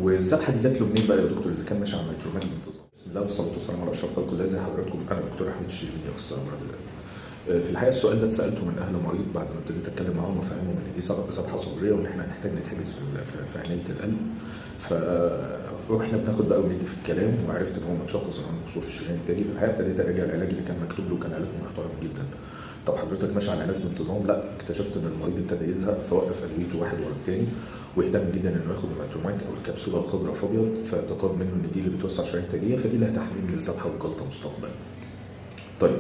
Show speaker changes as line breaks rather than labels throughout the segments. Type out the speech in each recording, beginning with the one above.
والذبحه دي جات له منين بقى يا دكتور اذا كان ماشي على النيتروماج بانتظام؟ بسم الله والصلاه والسلام على اشرف خلق الله. زي حضراتكم انا دكتور احمد الشربيني، اخصائي امراض القلب. في الحقيقه السؤال ده اتسالته من اهل مريض بعد ما ابتديت اتكلم معاهم وافهمهم ان دي ذبحه صدريه وان احنا هنحتاج نتحبس في عنايه القلب. واحنا بناخد بقى وندي في الكلام، وعرفت ان هو متشخص ان عنده قصور في الشريان التاجي. في الحقيقه ابتديت اراجع العلاج اللي كان مكتوب له، وكان علاج محترم جدا. طب حضرتك ماشي على علاج بانتظام؟ لا، اكتشفت ان المريض ابتدى يزهق فوقف ادويته واحد ورا الثاني، واهتم جدا انه ياخد النيترومايك او الكبسوله الخضراء في ابيض، فاعتقاد منه ان دي اللي بتوسع الشرايين التاجيه، فدي اللي هتحميني من الذبحه والجلطه مستقبلا. طيب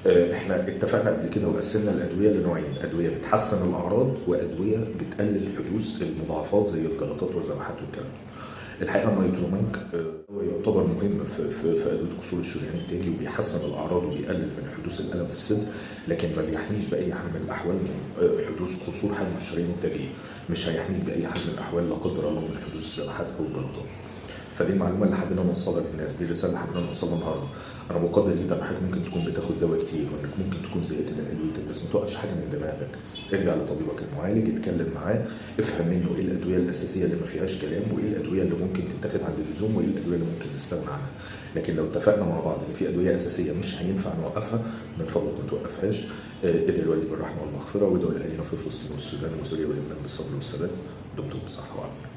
احنا اتفقنا قبل كده وقسمنا الادويه لنوعين: ادويه بتحسن الاعراض وادويه بتقلل حدوث المضاعفات زي الجلطات والذبحات والكلام. الحقيقه النيترومانك هو يعتبر مهم في ادويه قصور الشريان التاجي، وبيحسن الاعراض وبيقلل من حدوث الالم في الصدر، لكن ما بيحميش باي حال من الاحوال من حدوث قصور حاد في الشريان التاجي. مش هيحميك باي حال من الاحوال لا قدر الله من حدوث الذبحات او الجلطات. فدي المعلومه اللي حبينا نوصلها للناس، دي الرساله اللي حبينا نوصلها النهارده. انا مقدر جدا ان حضرتك ممكن تكون بتاخد دواء كتير، وانك ممكن تكون زهقت من ادويتك، بس ما توقفش حاجه من دماغك. ارجع لطبيبك المعالج، اتكلم معاه، افهم منه ايه الادويه الاساسيه اللي ما فيهاش كلام، وايه الادويه اللي ممكن تتاخد عند اللزوم، وايه الادويه اللي ممكن نستغنى عنها. لكن لو اتفقنا مع بعض ان في ادويه اساسيه مش هينفع نوقفها، من فضلك ما توقفهاش. ادعي الوالد بالرحمه والمغفره، وادعوا لاهالينا في فلسطين والسودان وسوريا ولبنان بالصبر والثبات. دمتم بصحه وعافيه.